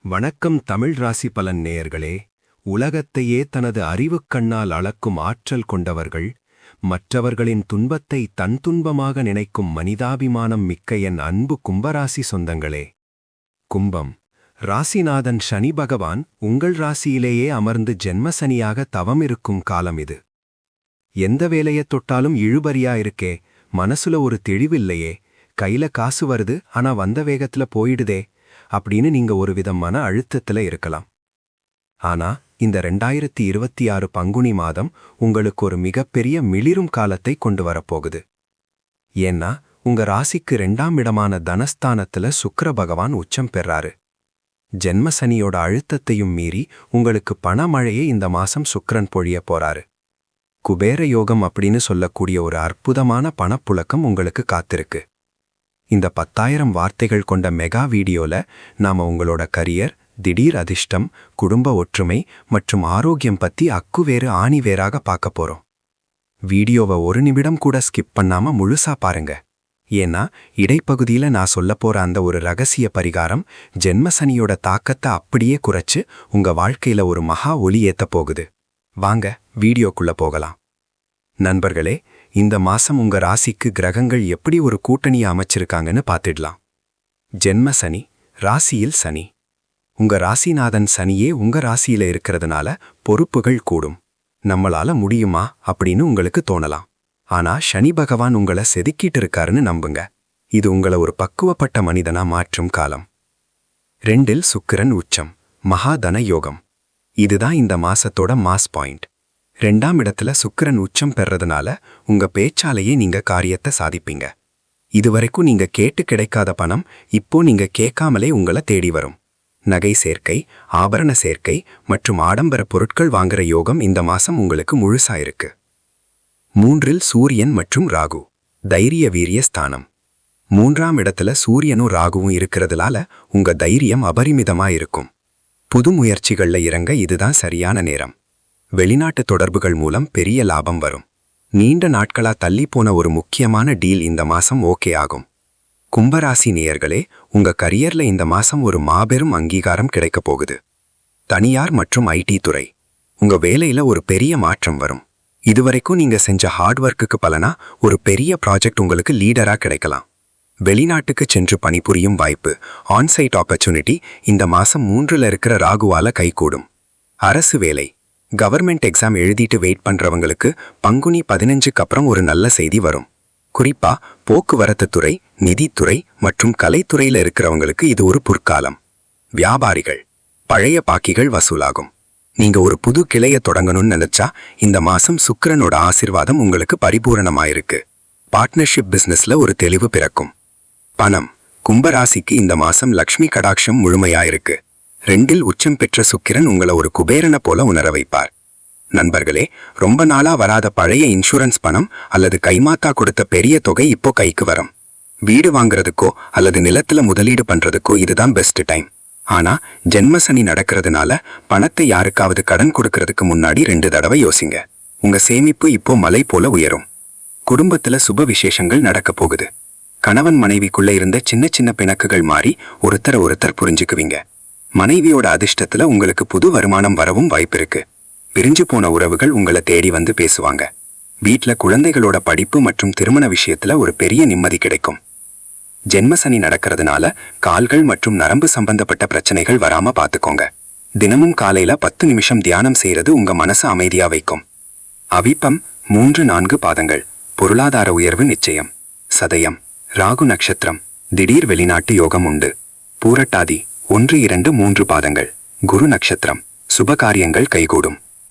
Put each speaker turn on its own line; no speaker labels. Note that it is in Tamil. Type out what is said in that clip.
வணக்கம் தமிழ் ராசி பலன் நேயர்களே. உலகத்தையே தனது அறிவுக் கண்ணால் அளக்கும் ஆற்றல் கொண்டவர்கள், மற்றவர்களின் துன்பத்தை தன் துன்பமாக நினைக்கும் மனிதாபிமானம் மிக்க என் அன்பு கும்பராசி சொந்தங்களே. கும்பம் ராசிநாதன் சனி பகவான் உங்கள் ராசியிலேயே அமர்ந்து ஜென்மசனியாக தவம் இருக்கும் காலம் இது. எந்த வேலையைத் தொட்டாலும் இழுபறியா இருக்கே, மனசுல ஒரு தெளிவில்லையே, கையில காசு வருது ஆனா வந்த வேகத்துல போயிடுதே அப்படின்னு நீங்க ஒருவித மன அழுத்தத்துல இருக்கலாம். ஆனா இந்த 2026 பங்குனி மாதம் உங்களுக்கு ஒரு மிகப்பெரிய மிளிரும் காலத்தை கொண்டு வரப்போகுது. ஏன்னா உங்க ராசிக்கு 2ஆம் இடமான தனஸ்தானத்துல சுக்கிர பகவான் உச்சம் பெறாரு. ஜென்மசனியோட அழுத்தத்தையும் மீறி உங்களுக்கு பணமழையை இந்த மாசம் சுக்கிரன் பொழிய போறாரு. குபேர யோகம் அப்படின்னு சொல்லக்கூடிய ஒரு அற்புதமான பணப்புழக்கம் உங்களுக்கு காத்திருக்கு. இந்த 10,000 வார்த்தைகள் கொண்ட மெகா வீடியோல நாம உங்களோட கரியர், திடீர் அதிர்ஷ்டம், குடும்ப ஒற்றுமை மற்றும் ஆரோக்கியம் பத்தி அக்குவேறு ஆணிவேராக பார்க்க போறோம். வீடியோவை ஒரு நிமிடம் கூட ஸ்கிப் பண்ணாம முழுசா பாருங்க. ஏன்னா இடைப்பகுதியில நான் சொல்ல போற அந்த ஒரு ரகசிய பரிகாரம் ஜென்மசனியோட தாக்கத்தை அப்படியே குறைச்சு உங்க வாழ்க்கையில ஒரு மகா ஒளி ஏத்த போகுது. வாங்க வீடியோக்குள்ள போகலாம். நண்பர்களே, இந்த மாசம் உங்க ராசிக்கு கிரகங்கள் எப்படி ஒரு கூட்டணியை அமைச்சிருக்காங்கன்னு பார்த்துடலாம். ஜென்ம சனி, ராசியில் சனி. உங்க ராசிநாதன் சனியே உங்க ராசியில இருக்கிறதுனால பொறுப்புகள் கூடும். நம்மளால முடியுமா அப்படின்னு உங்களுக்கு தோணலாம். ஆனா சனி பகவான் உங்களை செதுக்கிட்டு இருக்காருன்னு நம்புங்க. இது உங்களை ஒரு பக்குவப்பட்ட மனிதனா மாற்றும் காலம். 2இல் சுக்கிரன் உச்சம், மகாதன யோகம். இதுதான் இந்த மாசத்தோட மாஸ் பாயிண்ட். 2ஆம் இடத்துல சுக்கிரன் உச்சம் பெறதுனால உங்க பேச்சாலேயே நீங்க காரியத்தை சாதிப்பீங்க. இதுவரைக்கும் நீங்க கேட்டு கிடைக்காத பணம் இப்போ நீங்க கேட்காமலே உங்களை தேடி வரும். நகை சேர்க்கை, ஆபரண சேர்க்கை மற்றும் ஆடம்பர பொருட்கள் வாங்குற யோகம் இந்த மாசம் உங்களுக்கு முழுசா இருக்கு. 3இல் சூரியன் மற்றும் ராகு, தைரிய வீரிய ஸ்தானம். 3ஆம் இடத்துல சூரியனும் ராகுவும் இருக்கிறதுனால உங்க தைரியம் அபரிமிதமா இருக்கும். புது முயற்சிகள்ல இறங்க இதுதான் சரியான நேரம். வெளிநாட்டு தொடர்புகள் மூலம் பெரிய லாபம் வரும். நீண்ட நாட்களா தள்ளி போன ஒரு முக்கியமான டீல் இந்த மாசம் ஓகே ஆகும். கும்பராசி நேயர்களே, உங்க கரியர்ல இந்த மாசம் ஒரு மாபெரும் அங்கீகாரம் கிடைக்க போகுது. தனியார் மற்றும் ஐடி துறை, உங்க வேலையில ஒரு பெரிய மாற்றம் வரும். இதுவரைக்கும் நீங்க செஞ்ச ஹார்ட் ஒர்க்குக்கு பலனா ஒரு பெரிய ப்ராஜெக்ட் உங்களுக்கு லீடரா கிடைக்கலாம். வெளிநாட்டுக்கு சென்று பணிபுரியும் வாய்ப்பு, ஆன்சைட் ஆப்பர்ச்சுனிட்டி இந்த மாசம் 3ல் இருக்கிற ராகுவால கைகூடும். அரசு வேலை, கவர்மெண்ட் எக்ஸாம் எழுதிட்டு வெயிட் பண்றவங்களுக்கு பங்குனி 15க்கு அப்புறம் ஒரு நல்ல செய்தி வரும். குறிப்பா போக்குவரத்து துறை, நிதித்துறை மற்றும் கலைத்துறையில இருக்கிறவங்களுக்கு இது ஒரு புற்காலம். வியாபாரிகள், பழைய பாக்கிகள் வசூலாகும். நீங்க ஒரு புது கிளைய தொடங்கணும்னு நினைச்சா இந்த மாசம் சுக்கிரனோட ஆசிர்வாதம் உங்களுக்கு பரிபூரணமாயிருக்கு. பார்ட்னர்ஷிப் பிசினஸ்ல ஒரு தெளிவு பிறக்கும். பணம், கும்பராசிக்கு இந்த மாசம் லக்ஷ்மி கடாட்சம் முழுமையாயிருக்கு. 2இல் உச்சம் பெற்ற சுக்கிரன் உங்களை ஒரு குபேரனை போல உணர வைப்பார். நண்பர்களே, ரொம்ப நாளா வராத பழைய இன்சூரன்ஸ் பணம் அல்லது கைமாத்தா கொடுத்த பெரிய தொகை இப்போ கைக்கு வரும். வீடு வாங்குறதுக்கோ அல்லது நிலத்துல முதலீடு பண்றதுக்கோ இதுதான் பெஸ்ட் டைம். ஆனா ஜென்மசனி நடக்கிறதுனால பணத்தை யாருக்காவது கடன் கொடுக்கறதுக்கு முன்னாடி 2 தடவை யோசிங்க. உங்க சேமிப்பு இப்போ மலை போல உயரும். குடும்பத்துல சுப விசேஷங்கள் நடக்க போகுது. கணவன் மனைவிக்குள்ள இருந்த சின்ன சின்ன பிணக்குகள் மாறி ஒருத்தர் புரிஞ்சுக்குவீங்க. மனைவியோட அதிர்ஷ்டத்துல உங்களுக்கு புது வருமானம் வரவும் வாய்ப்பிருக்கு. பிரிஞ்சு போன உறவுகள் உங்களை தேடி வந்து பேசுவாங்க. வீட்ல குழந்தைகளோட படிப்பு மற்றும் திருமண விஷயத்துல ஒரு பெரிய நிம்மதி கிடைக்கும். ஜென்மசனி நடக்கிறதுனால கால்கள் மற்றும் நரம்பு சம்பந்தப்பட்ட பிரச்சனைகள் வராம பாத்துக்கோங்க. தினமும் காலையில 10 நிமிஷம் தியானம் செய்யறது உங்க மனசு அமைதியா வைக்கும். அவிப்பம் 3-4 பாதங்கள், பொருளாதார உயர்வு நிச்சயம். சதயம், ராகு நட்சத்திரம், திடீர் வெளிநாட்டு யோகம் உண்டு. பூரட்டாதி 1-2-3 பாதங்கள், குரு நட்சத்திரம், சுபகாரியங்கள் கைகூடும்.